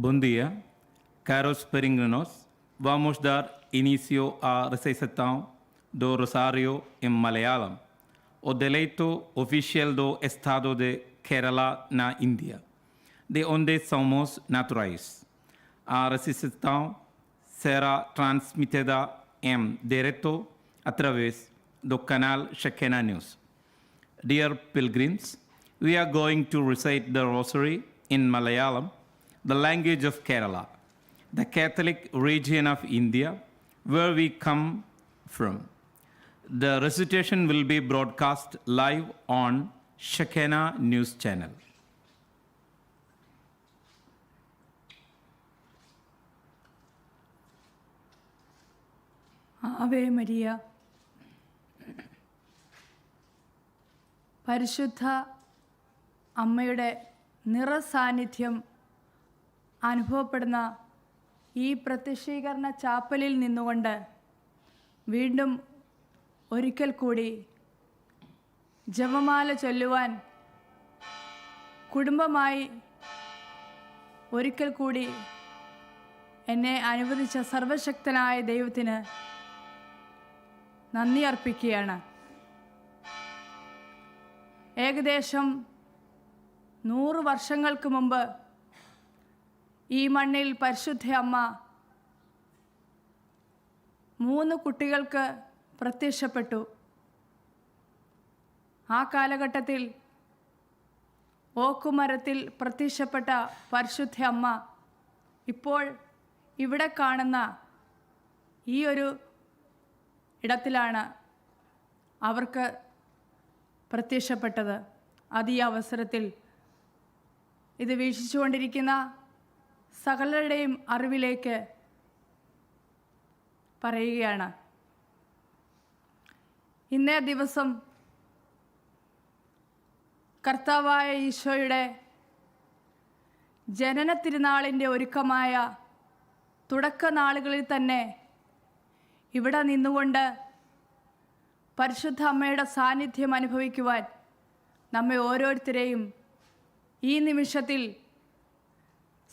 Bom dia, caros peregrinos. Vamos dar início à recitação do Rosário em Malayalam, o deleito oficial do estado de Kerala, na Índia, de onde somos naturais. A recitação será transmitida em direto através do canal Shekinah News. Dear pilgrims, we are going to recite the Rosary in Malayalam, the language of Kerala, the Catholic region of India, where we come from. The recitation will be broadcast live on Shekinah News channel. Ave Maria. പരിശുദ്ധ അമ്മയുടെ നിറസാന്നിധ്യം അനുഭവപ്പെടുന്ന ഈ പ്രത്യക്ഷീകരണ ചാപ്പലിൽ നിന്നുകൊണ്ട് വീണ്ടും ഒരിക്കൽ കൂടി ജപമാല ചൊല്ലുവാൻ കുടുംബമായി ഒരിക്കൽ കൂടി എന്നെ അനുവദിച്ച സർവശക്തനായ ദൈവത്തിന് നന്ദി അർപ്പിക്കുകയാണ്. ഏകദേശം 100 വർഷങ്ങൾക്ക് മുമ്പ് ഈ മണ്ണിൽ പരിശുദ്ധ അമ്മ 3 കുട്ടികൾക്ക് പ്രത്യക്ഷപ്പെട്ടു. ആ കാലഘട്ടത്തിൽ ഓക്കുമരത്തിൽ പ്രത്യക്ഷപ്പെട്ട പരിശുദ്ധ അമ്മ ഇപ്പോൾ ഇവിടെ കാണുന്ന ഈ ഒരു ഇടത്തിലാണ് അവർക്ക് പ്രത്യക്ഷപ്പെട്ടത്. അത് ഈ അവസരത്തിൽ ഇത് വീക്ഷിച്ചുകൊണ്ടിരിക്കുന്ന സകലരുടെയും അറിവിലേക്ക് പറയുകയാണ്. ഇന്നേ ദിവസം കർത്താവായ ഈശോയുടെ ജനന തിരുനാളിൻ്റെ ഒരുക്കമായ തുടക്കനാളുകളിൽ തന്നെ ഇവിടെ നിന്നുകൊണ്ട് പരിശുദ്ധ അമ്മയുടെ സാന്നിധ്യം അനുഭവിക്കുവാൻ നമ്മെ ഓരോരുത്തരെയും ഈ നിമിഷത്തിൽ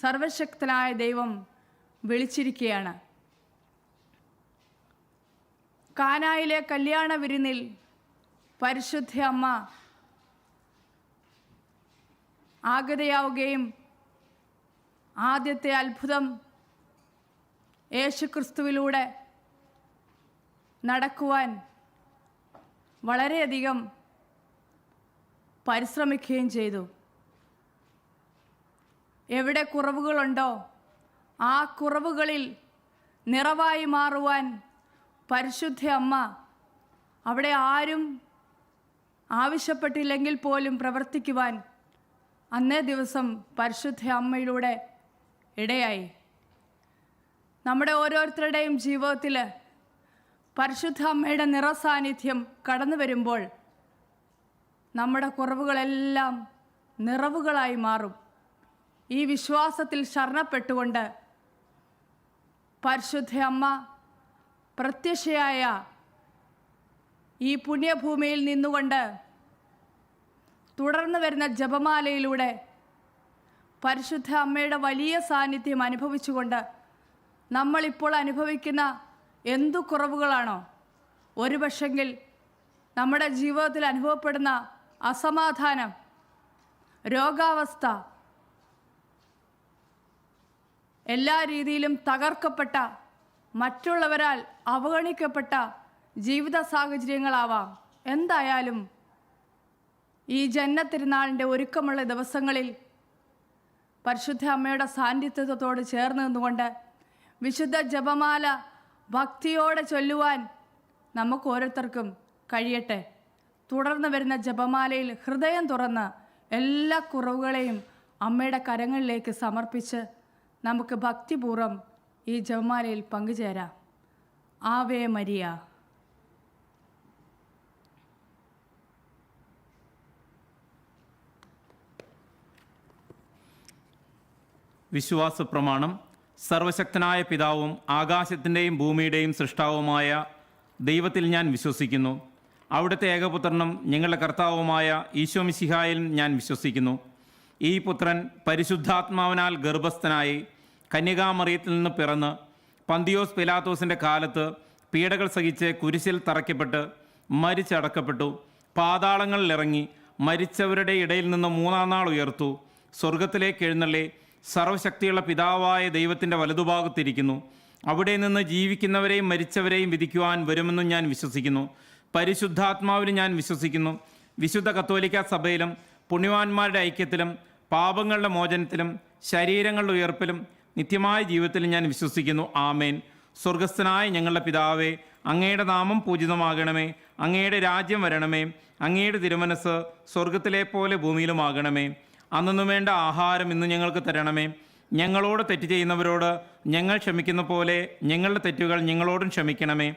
സർവശക്തനായ ദൈവം വിളിച്ചിരിക്കുകയാണ്. കാനായിലെ കല്യാണ വിരുന്നിൽ പരിശുദ്ധ അമ്മ ആഗതയാവുകയും ആദ്യത്തെ അത്ഭുതം യേശുക്രിസ്തുവിലൂടെ നടക്കുവാൻ വളരെയധികം പരിശ്രമിക്കുകയും ചെയ്തു. എവിടെ കുറവുകളുണ്ടോ ആ കുറവുകളിൽ നിറവായി മാറുവാൻ പരിശുദ്ധ അമ്മ അവിടെ ആരും ആവശ്യപ്പെട്ടില്ലെങ്കിൽ പോലും പ്രവർത്തിക്കുവാൻ അന്നേ ദിവസം പരിശുദ്ധ അമ്മയിലൂടെ ഇടയായി. നമ്മുടെ ഓരോരുത്തരുടെയും ജീവിതത്തിൽ പരിശുദ്ധ അമ്മയുടെ നിറസാന്നിധ്യം കടന്നു വരുമ്പോൾ നമ്മുടെ കുറവുകളെല്ലാം നിറവുകളായി മാറും. ഈ വിശ്വാസത്തിൽ ശരണപ്പെട്ടുകൊണ്ട് പരിശുദ്ധ അമ്മ പ്രത്യക്ഷയായ ഈ പുണ്യഭൂമിയിൽ നിന്നുകൊണ്ട് തുടർന്ന് വരുന്ന ജപമാലയിലൂടെ പരിശുദ്ധ അമ്മയുടെ വലിയ സാന്നിധ്യം അനുഭവിച്ചുകൊണ്ട് നമ്മളിപ്പോൾ അനുഭവിക്കുന്ന എന്തു കുറവുകളാണോ, ഒരു പക്ഷെങ്കിൽ നമ്മുടെ ജീവിതത്തിൽ അനുഭവപ്പെടുന്ന അസമാധാനം, രോഗാവസ്ഥ, എല്ലാ രീതിയിലും തകർക്കപ്പെട്ട, മറ്റുള്ളവരാൽ അവഗണിക്കപ്പെട്ട ജീവിത സാഹചര്യങ്ങളാവാം. എന്തായാലും ഈ ജന്മത്തിരുനാളിൻ്റെ ഒരുക്കമുള്ള ദിവസങ്ങളിൽ പരിശുദ്ധ അമ്മയുടെ സാന്നിധ്യത്തോട് ചേർന്ന് നിന്നുകൊണ്ട് വിശുദ്ധ ജപമാല ഭക്തിയോടെ ചൊല്ലുവാൻ നമുക്ക് ഓരോരുത്തർക്കും കഴിയട്ടെ. തുടർന്ന് വരുന്ന ജപമാലയിൽ ഹൃദയം തുറന്ന് എല്ലാ കുറവുകളെയും അമ്മയുടെ കരങ്ങളിലേക്ക് സമർപ്പിച്ച് നമുക്ക് ഭക്തിപൂർവ്വം ഈ ജപമാലയിൽ പങ്കുചേരാം. Ave Maria. വിശ്വാസ പ്രമാണം. സർവശക്തനായ പിതാവും ആകാശത്തിൻ്റെയും ഭൂമിയുടെയും സൃഷ്ടാവുമായ ദൈവത്തിൽ ഞാൻ വിശ്വസിക്കുന്നു. അവിടുത്തെ ഏകപുത്രനും ഞങ്ങളുടെ കർത്താവുമായ ഈശോ മിശിഹായിൽ ഞാൻ വിശ്വസിക്കുന്നു. ഈ പുത്രൻ പരിശുദ്ധാത്മാവിനാൽ ഗർഭസ്ഥനായി കന്യകാമറിയത്തിൽ നിന്ന് പിറന്ന് പന്തിയോസ് പിലാത്തോസിൻ്റെ കാലത്ത് പീഡകൾ സഹിച്ച് കുരിശിൽ തറയ്ക്കപ്പെട്ട് മരിച്ചടക്കപ്പെട്ടു, പാതാളങ്ങളിലിറങ്ങി മരിച്ചവരുടെ ഇടയിൽ നിന്ന് മൂന്നാം നാൾ ഉയർത്തു, സ്വർഗത്തിലേക്ക് എഴുന്നള്ളി സർവശക്തിയുള്ള പിതാവായ ദൈവത്തിൻ്റെ വലതുഭാഗത്തിരിക്കുന്നു. അവിടെ നിന്ന് ജീവിക്കുന്നവരെയും മരിച്ചവരെയും വിധിക്കുവാൻ വരുമെന്നും ഞാൻ വിശ്വസിക്കുന്നു. പരിശുദ്ധാത്മാവിലും ഞാൻ വിശ്വസിക്കുന്നു. വിശുദ്ധ കത്തോലിക്ക സഭയിലും പുണ്യവാന്മാരുടെ ഐക്യത്തിലും പാപങ്ങളുടെ മോചനത്തിലും ശരീരങ്ങളുടെ ഉയർപ്പിലും നിത്യമായ ജീവിതത്തിലും ഞാൻ വിശ്വസിക്കുന്നു. ആമേൻ. സ്വർഗസ്ഥനായ ഞങ്ങളുടെ പിതാവേ, അങ്ങയുടെ നാമം പൂജിതമാകണമേ. അങ്ങയുടെ രാജ്യം വരണമേ. അങ്ങയുടെ തിരുമനസ് സ്വർഗത്തിലെ പോലെ ഭൂമിയിലുമാകണമേ. അന്നു വേണ്ട ആഹാരം ഇന്ന് ഞങ്ങൾക്ക് തരണമേ. ഞങ്ങളോട് തെറ്റ് ചെയ്യുന്നവരോട് ഞങ്ങൾ ക്ഷമിക്കുന്ന പോലെ ഞങ്ങളുടെ തെറ്റുകൾ ഞങ്ങളോടും ക്ഷമിക്കണമേ.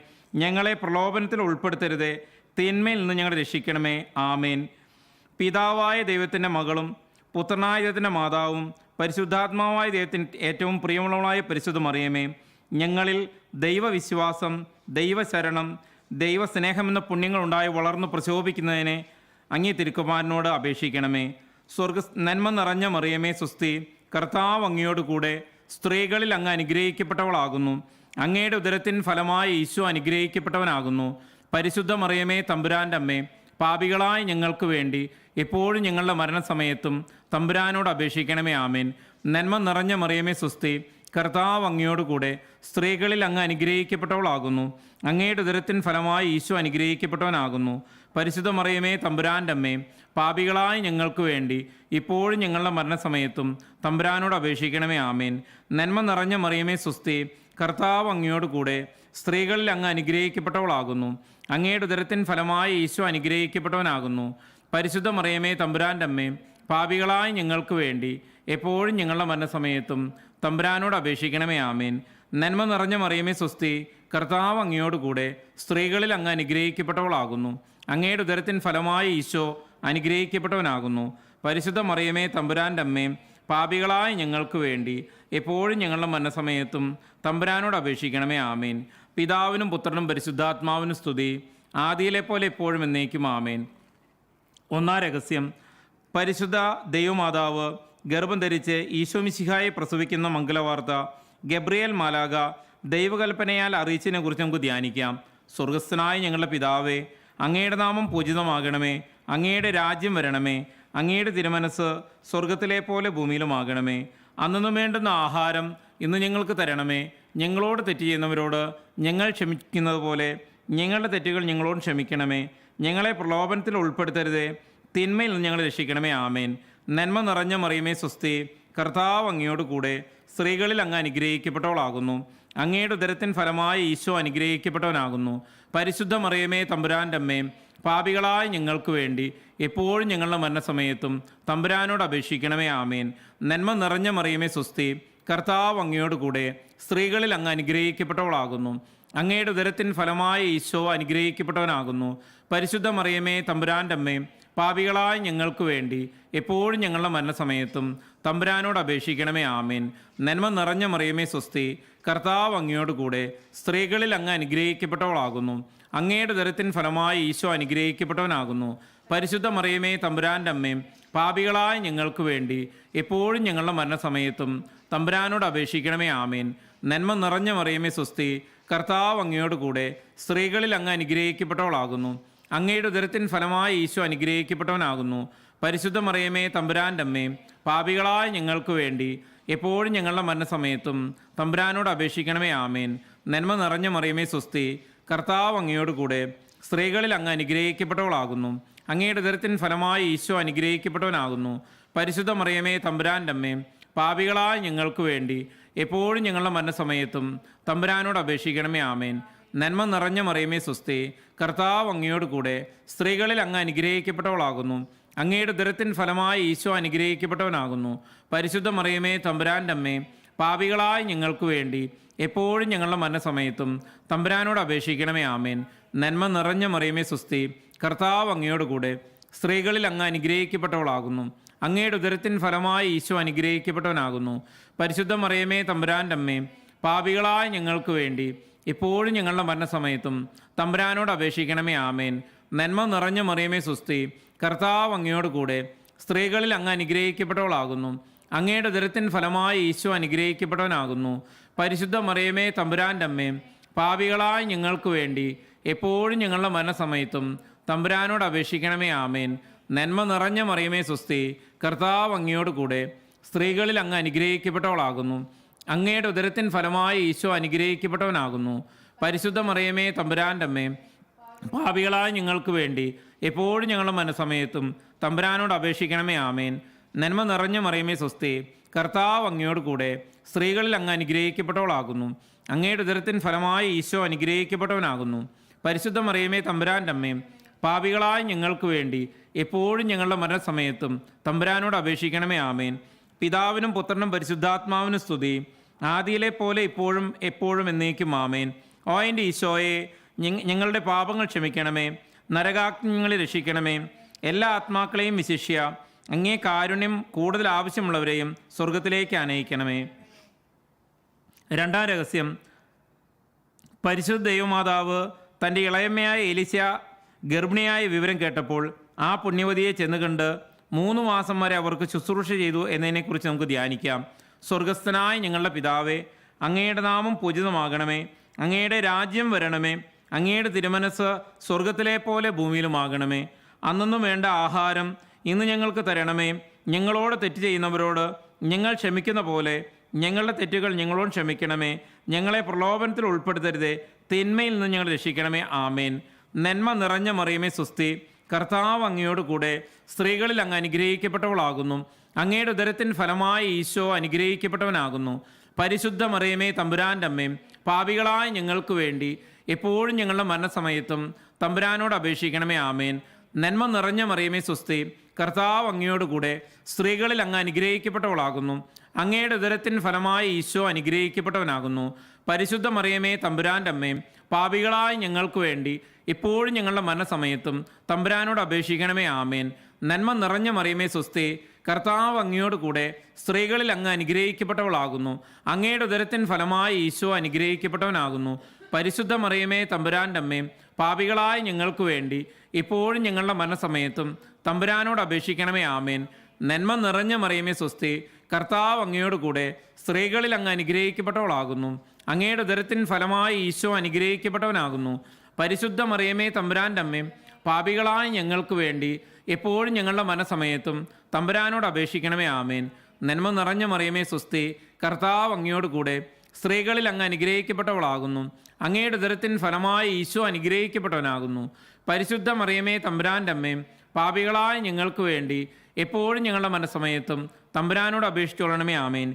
ഞങ്ങളെ പ്രലോഭനത്തിൽ ഉൾപ്പെടുത്തരുതേ, തിന്മയിൽ നിന്ന് ഞങ്ങളെ രക്ഷിക്കണമേ. ആമേൻ. പിതാവായ ദൈവത്തിൻ്റെ മകളും പുത്രനായ ദൈവത്തിൻ്റെ മാതാവും പരിശുദ്ധാത്മാവായ ദൈവത്തിന് ഏറ്റവും പ്രിയമുള്ളവളായ പരിശുദ്ധ മറിയമേ, ഞങ്ങളിൽ ദൈവവിശ്വാസം, ദൈവശരണം, ദൈവസ്നേഹമെന്ന പുണ്യങ്ങളുണ്ടായി വളർന്നു പ്രശോഭിക്കുന്നതിനെ അങ്ങേ തിരുക്കുമാരനോട് അപേക്ഷിക്കണമേ. നന്മ നിറഞ്ഞ മറിയമേ സ്വസ്തി, കർത്താവ് അങ്ങയോട് കൂടെ സ്ത്രീകളിൽ അങ്ങ് അനുഗ്രഹിക്കപ്പെട്ടവളാകുന്നു. അങ്ങയുടെ ഉദരത്തിൻ ഫലമായി ഈശോ അനുഗ്രഹിക്കപ്പെട്ടവനാകുന്നു. പരിശുദ്ധ മറിയമേ തമ്പുരാൻ്റെ അമ്മേ, പാപികളായ ഞങ്ങൾക്ക് വേണ്ടി എപ്പോഴും ഞങ്ങളുടെ മരണസമയത്തും തമ്പുരാനോട് അപേക്ഷിക്കണമേ. ആമേൻ. നന്മ നിറഞ്ഞ മറിയമേ സ്വസ്തി, കർത്താവ് അങ്ങയോട് കൂടെ സ്ത്രീകളിൽ അങ്ങ് അനുഗ്രഹിക്കപ്പെട്ടവളാകുന്നു. അങ്ങയുടെ ഉദരത്തിൻ ഫലമായി ഈശോ അനുഗ്രഹിക്കപ്പെട്ടവനാകുന്നു. പരിശുദ്ധ മറിയമേ തമ്പുരാൻ്റെ അമ്മേ, പാപികളായ ഞങ്ങൾക്ക് വേണ്ടി ഇപ്പോഴും ഞങ്ങളുടെ മരണസമയത്തും തമ്പുരാനോട് അപേക്ഷിക്കണമേ. ആമേൻ. നന്മ നിറഞ്ഞ മറിയമേ സ്വസ്തി, കർത്താവ് അങ്ങയോട് കൂടെ സ്ത്രീകളിൽ അങ്ങ് അനുഗ്രഹിക്കപ്പെട്ടവളാകുന്നു. അങ്ങയുടെ ഉദരത്തിൻ ഫലമായി ഈശോ അനുഗ്രഹിക്കപ്പെട്ടവനാകുന്നു. പരിശുദ്ധ മറിയമേ തമ്പുരാൻ്റെ അമ്മേ, പാപികളായ ഞങ്ങൾക്ക് വേണ്ടി എപ്പോഴും ഞങ്ങളുടെ മരണസമയത്തും തമ്പുരാനോട് അപേക്ഷിക്കണമേ. ആമേൻ. നന്മ നിറഞ്ഞ മറിയമേ സ്വസ്തി, കർത്താവ് അങ്ങയോട് കൂടെ സ്ത്രീകളിൽ അങ്ങ് അനുഗ്രഹിക്കപ്പെട്ടവളാകുന്നു. അങ്ങയുടെ ഉദരത്തിൻ ഫലമായി ഈശോ അനുഗ്രഹിക്കപ്പെട്ടവനാകുന്നു. പരിശുദ്ധ മറിയമേ തമ്പുരാൻ്റെ അമ്മേ, പാപികളായ ഞങ്ങൾക്ക് വേണ്ടി എപ്പോഴും ഞങ്ങളുടെ മരണസമയത്തും തമ്പുരാനോട് അപേക്ഷിക്കണമേ. ആമേൻ. പിതാവിനും പുത്രനും പരിശുദ്ധാത്മാവിനും സ്തുതി, ആദിയിലെ പോലെ എപ്പോഴും എന്നേക്കും. ആമേൻ. ഒന്നാം രഹസ്യം. പരിശുദ്ധ ദൈവമാതാവ് ഗർഭം ധരിച്ച് ഈശോമിശിഹായെ പ്രസവിക്കുന്ന മംഗളവാർത്ത ഗബ്രിയേൽ മാലാഖ ദൈവകൽപ്പനയാൽ അറിയിച്ചതിനെ കുറിച്ച് നമുക്ക് ധ്യാനിക്കാം. സ്വർഗസ്ഥനായ ഞങ്ങളുടെ പിതാവേ, അങ്ങയുടെ നാമം പൂജിതമാകണമേ. അങ്ങയുടെ രാജ്യം വരണമേ. അങ്ങയുടെ തിരുമനസ് സ്വർഗത്തിലെ പോലെ ഭൂമിയിലുമാകണമേ. അന്നു വേണ്ടുന്ന ആഹാരം ഇന്ന് ഞങ്ങൾക്ക് തരണമേ. ഞങ്ങളോട് തെറ്റ് ചെയ്യുന്നവരോട് ഞങ്ങൾ ക്ഷമിക്കുന്നത് പോലെ ഞങ്ങളുടെ തെറ്റുകൾ ഞങ്ങളോട് ക്ഷമിക്കണമേ. ഞങ്ങളെ പ്രലോഭനത്തിൽ ഉൾപ്പെടുത്തരുതേ, തിന്മയിൽ നിന്ന് ഞങ്ങളെ രക്ഷിക്കണമേ. ആമേൻ. നന്മ നിറഞ്ഞ മറിയമേ സ്വസ്തി, കർത്താവ് അങ്ങയോട് കൂടെ സ്ത്രീകളിൽ അങ്ങ് അനുഗ്രഹിക്കപ്പെട്ടവളാകുന്നു. അങ്ങയുടെ ഉദരത്തിൻ ഫലമായി ഈശോ അനുഗ്രഹിക്കപ്പെട്ടവനാകുന്നു. പരിശുദ്ധ മറിയമേ തമ്പുരാൻ്റെ അമ്മേ, പാപികളായ ഞങ്ങൾക്ക് വേണ്ടി എപ്പോഴും ഞങ്ങളുടെ മരണസമയത്തും തമ്പുരാനോട് അപേക്ഷിക്കണമേ. ആമേൻ. നന്മ നിറഞ്ഞ മറിയമേ സ്വസ്തി, കർത്താവ് അങ്ങയോട് കൂടെ സ്ത്രീകളിൽ അങ്ങ് അനുഗ്രഹിക്കപ്പെട്ടവളാകുന്നു. അങ്ങയുടെ ഉദരത്തിൻ ഫലമായി ഈശോ അനുഗ്രഹിക്കപ്പെട്ടവനാകുന്നു. പരിശുദ്ധ മറിയമേ തമ്പുരാൻ്റെ അമ്മേ, പാപികളായ ഞങ്ങൾക്ക് വേണ്ടി എപ്പോഴും ഞങ്ങളുടെ മരണസമയത്തും തമ്പുരാനോട് അപേക്ഷിക്കണമേ. ആമേൻ. നന്മ നിറഞ്ഞ മറിയമേ സ്വസ്തി, കർത്താവ് അങ്ങയോട് കൂടെ സ്ത്രീകളിൽ അങ്ങ് അനുഗ്രഹിക്കപ്പെട്ടവളാകുന്നു. അങ്ങയുടെ ഉദരത്തിൻ ഫലമായി ഈശോ അനുഗ്രഹിക്കപ്പെട്ടവനാകുന്നു. പരിശുദ്ധ മറിയമേ തമ്പുരാൻ്റെ അമ്മേ, പാപികളായ ഞങ്ങൾക്ക് വേണ്ടി എപ്പോഴും ഞങ്ങളുടെ മരണസമയത്തും തമ്പുരാനോട് അപേക്ഷിക്കണമേ. ആമേൻ. നന്മ നിറഞ്ഞ മറിയമേ സ്വസ്തി, കർത്താവ് അങ്ങയോട് കൂടെ സ്ത്രീകളിൽ അങ്ങ് അനുഗ്രഹിക്കപ്പെട്ടവളാകുന്നു. അങ്ങയുടെ ഉദരത്തിൻ ഫലമായി ഈശോ അനുഗ്രഹിക്കപ്പെട്ടവനാകുന്നു. പരിശുദ്ധ മറിയമേ തമ്പുരാൻ്റെ അമ്മേ, പാപികളായ ഞങ്ങൾക്ക് വേണ്ടി എപ്പോഴും ഞങ്ങളുടെ മരണസമയത്തും തമ്പുരാനോട് അപേക്ഷിക്കണമേ. ആമേൻ. നന്മ നിറഞ്ഞ മറിയമേ സ്വസ്തി, കർത്താവ് അങ്ങയോട് കൂടെ സ്ത്രീകളിൽ അങ്ങ് അനുഗ്രഹിക്കപ്പെട്ടവളാകുന്നു. അങ്ങയുടെ ഉദരത്തിൻ ഫലമായി ഈശോ അനുഗ്രഹിക്കപ്പെട്ടവനാകുന്നു. പരിശുദ്ധ മറിയമേ തമ്പുരാൻ്റെ അമ്മേ, പാപികളായ ഞങ്ങൾക്ക് വേണ്ടി എപ്പോഴും ഞങ്ങളുടെ മരണസമയത്തും തമ്പുരാനോട് അപേക്ഷിക്കണമേ. ആമേൻ. നന്മ നിറഞ്ഞ മറിയമേ സ്വസ്തി, കർത്താവ് അങ്ങയോട് കൂടെ സ്ത്രീകളിൽ അങ്ങ് അനുഗ്രഹിക്കപ്പെട്ടവളാകുന്നു. അങ്ങയുടെ ഉദരത്തിൻ ഫലമായി ഈശോ അനുഗ്രഹിക്കപ്പെട്ടവനാകുന്നു. പരിശുദ്ധ മറിയമേ തമ്പുരാൻ്റെ അമ്മേ, പാപികളായ ഞങ്ങൾക്ക് വേണ്ടി എപ്പോഴും ഞങ്ങളുടെ മരണസമയത്തും തമ്പുരാനോട് അപേക്ഷിക്കണമേ. ആമേൻ. നന്മ നിറഞ്ഞ മറിയമേ സ്വസ്തി, കർത്താവ് അങ്ങയോട് കൂടെ സ്ത്രീകളിൽ അങ്ങ് അനുഗ്രഹിക്കപ്പെട്ടവളാകുന്നു. അങ്ങയുടെ ഉദരത്തിൻ ഫലമായി ഈശോ അനുഗ്രഹിക്കപ്പെട്ടവനാകുന്നു. പരിശുദ്ധ മറിയമേ തമ്പുരാൻ്റെ അമ്മേ, പാപികളായ ഞങ്ങൾക്ക് വേണ്ടി എപ്പോഴും ഞങ്ങളുടെ മരണസമയത്തും തമ്പുരാനോട് അപേക്ഷിക്കണമേ. ആമേൻ. നന്മ നിറഞ്ഞ മറിയമേ സ്വസ്തി, കർത്താവ് അങ്ങയോട് കൂടെ സ്ത്രീകളിൽ അങ്ങ് അനുഗ്രഹിക്കപ്പെട്ടവളാകുന്നു. അങ്ങയുടെ ഉദരത്തിൻ ഫലമായി ഈശോ അനുഗ്രഹിക്കപ്പെട്ടവനാകുന്നു. പരിശുദ്ധ മറിയമേ തമ്പുരാൻ്റെ അമ്മേ, പാപികളായ ഞങ്ങൾക്ക് വേണ്ടി എപ്പോഴും ഞങ്ങളുടെ മരണസമയത്തും തമ്പുരാനോട് അപേക്ഷിക്കണമേ. ആമേൻ. നന്മ നിറഞ്ഞ മറിയമേ സ്വസ്തി, കർത്താവ് അങ്ങയോട് കൂടെ സ്ത്രീകളിൽ അങ്ങ് അനുഗ്രഹിക്കപ്പെട്ടവളാകുന്നു. അങ്ങയുടെ ഉദരത്തിൻ ഫലമായി ഈശോ അനുഗ്രഹിക്കപ്പെട്ടവനാകുന്നു. പരിശുദ്ധ മറിയമേ തമ്പുരാൻ്റെ അമ്മേ, പാപികളായ ഞങ്ങൾക്ക് വേണ്ടി എപ്പോഴും ഞങ്ങളുടെ മനസ്സമയത്തും തമ്പുരാനോട് അപേക്ഷിക്കണമേ. ആമേൻ. നന്മ നിറഞ്ഞ മറിയമേ സ്വസ്തി, കർത്താവ് അങ്ങയോട് കൂടെ സ്ത്രീകളിൽ അങ്ങ് അനുഗ്രഹിക്കപ്പെട്ടവളാകുന്നു. അങ്ങയുടെ ഉദരത്തിൻ ഫലമായി ഈശോ അനുഗ്രഹിക്കപ്പെട്ടവനാകുന്നു. പരിശുദ്ധ മറിയമേ തമ്പുരാൻ്റെ അമ്മേ, പാപികളായ ഞങ്ങൾക്ക് വേണ്ടി എപ്പോഴും ഞങ്ങളുടെ മരണസമയത്തും തമ്പുരാനോട് അപേക്ഷിക്കണമേ. ആമേൻ. പിതാവിനും പുത്രനും പരിശുദ്ധാത്മാവിനും സ്തുതി, ആദിയിലെ പോലെ ഇപ്പോഴും എപ്പോഴും എന്നേക്കും. ആമേൻ. ഓ എൻ്റെ ഈശോയെ, ഞങ്ങളുടെ പാപങ്ങൾ ക്ഷമിക്കണമേ, നരകാഗ്നികളെ രക്ഷിക്കണമേ. എല്ലാ ആത്മാക്കളെയും വിശിഷ്യ അങ്ങേ കാരുണ്യം കൂടുതൽ ആവശ്യമുള്ളവരെയും സ്വർഗത്തിലേക്ക് ആനയിക്കണമേ. രണ്ടാം രഹസ്യം, പരിശുദ്ധ ദൈവമാതാവ് തൻ്റെ ഇളയമ്മയായ എലിശ ഗർഭിണിയായ വിവരം കേട്ടപ്പോൾ ആ പുണ്യവതിയെ ചെന്ന് കണ്ട് 3 മാസം വരെ അവർക്ക് ശുശ്രൂഷ ചെയ്തു എന്നതിനെക്കുറിച്ച് നമുക്ക് ധ്യാനിക്കാം. സ്വർഗസ്ഥനായ ഞങ്ങളുടെ പിതാവേ, അങ്ങയുടെ നാമം പൂജിതമാകണമേ, അങ്ങയുടെ രാജ്യം വരണമേ, അങ്ങയുടെ തിരുമനസ് സ്വർഗത്തിലെ പോലെ ഭൂമിയിലുമാകണമേ. അന്നൊന്നും വേണ്ട ആഹാരം ഇന്ന് ഞങ്ങൾക്ക് തരണമേ. ഞങ്ങളോട് തെറ്റ് ചെയ്യുന്നവരോട് ഞങ്ങൾ ക്ഷമിക്കുന്ന പോലെ ഞങ്ങളുടെ തെറ്റുകൾ ഞങ്ങളോട് ക്ഷമിക്കണമേ. ഞങ്ങളെ പ്രലോഭനത്തിൽ ഉൾപ്പെടുത്തരുതേ, തിന്മയിൽ നിന്ന് ഞങ്ങൾ രക്ഷിക്കണമേ. ആമേൻ. നന്മ നിറഞ്ഞ മറിയമേ സ്വസ്തി, കർത്താവ് അങ്ങയോട് കൂടെ സ്ത്രീകളിൽ അങ്ങ് അനുഗ്രഹിക്കപ്പെട്ടവളാകുന്നു. അങ്ങയുടെ ഉദരത്തിൻ ഫലമായി ഈശോ അനുഗ്രഹിക്കപ്പെട്ടവനാകുന്നു. പരിശുദ്ധ മറിയമേ തമ്പുരാൻ്റെ അമ്മേ, പാപികളായ ഞങ്ങൾക്ക് വേണ്ടി എപ്പോഴും ഞങ്ങളുടെ മരണസമയത്തും തമ്പുരാനോട് അപേക്ഷിക്കണമേ. ആമേൻ. നന്മ നിറഞ്ഞ മറിയമേ സ്വസ്തി, കർത്താവ് അങ്ങയോട് കൂടെ സ്ത്രീകളിൽ അങ്ങ് അനുഗ്രഹിക്കപ്പെട്ടവളാകുന്നു. അങ്ങയുടെ ഉദരത്തിൻ ഫലമായി ഈശോ അനുഗ്രഹിക്കപ്പെട്ടവനാകുന്നു. പരിശുദ്ധ മറിയമേ തമ്പുരാൻ്റെ അമ്മേ, പാപികളായ ഞങ്ങൾക്ക് വേണ്ടി ഇപ്പോഴും ഞങ്ങളുടെ മരണസമയത്തും തമ്പുരാനോട് അപേക്ഷിക്കണമേ. ആമേൻ. നന്മ നിറഞ്ഞ മറിയമേ സ്വസ്തി, കർത്താവ് അങ്ങയോട് കൂടെ സ്ത്രീകളിൽ അങ്ങ് അനുഗ്രഹിക്കപ്പെട്ടവളാകുന്നു. അങ്ങയുടെ ഉദരത്തിൻ ഫലമായി ഈശോ അനുഗ്രഹിക്കപ്പെട്ടവനാകുന്നു. പരിശുദ്ധ മറിയമേ തമ്പുരാൻ്റെ അമ്മേ, പാപികളായ ഞങ്ങൾക്ക് വേണ്ടി ഇപ്പോഴും ഞങ്ങളുടെ മരണസമയത്തും തമ്പുരാനോട് അപേക്ഷിക്കണമേ. ആമേൻ. നന്മ നിറഞ്ഞ മറിയമേ സ്വസ്തി, കർത്താവ് അങ്ങയോട് കൂടെ സ്ത്രീകളിൽ അങ്ങ് അനുഗ്രഹിക്കപ്പെട്ടവളാകുന്നു. അങ്ങയുടെ ഉദരത്തിൻ ഫലമായി ഈശോ അനുഗ്രഹിക്കപ്പെട്ടവനാകുന്നു. പരിശുദ്ധ മറിയമേ തമ്പുരാൻ്റെ അമ്മേ, പാപികളായ ഞങ്ങൾക്ക് വേണ്ടി എപ്പോഴും ഞങ്ങളുടെ മരണസമയത്തും തമ്പുരാനോട് അപേക്ഷിക്കണമേ. ആമേൻ. നന്മ നിറഞ്ഞ മറിയമേ സ്വസ്തി, കർത്താവ് അങ്ങയോട് കൂടെ സ്ത്രീകളിൽ അങ്ങ് അനുഗ്രഹിക്കപ്പെട്ടവളാകുന്നു. അങ്ങയുടെ ഉദരത്തിൻ ഫലമായി ഈശോ അനുഗ്രഹിക്കപ്പെട്ടവനാകുന്നു. പരിശുദ്ധ മറിയമേ തമ്പുരാൻ്റെ അമ്മേ, പാപികളായ ഞങ്ങൾക്ക് വേണ്ടി എപ്പോഴും ഞങ്ങളുടെ മനസ്സമയത്തും തമ്പുരാനോട് അപേക്ഷിച്ചുകൊള്ളണമേ. ആമേൻ.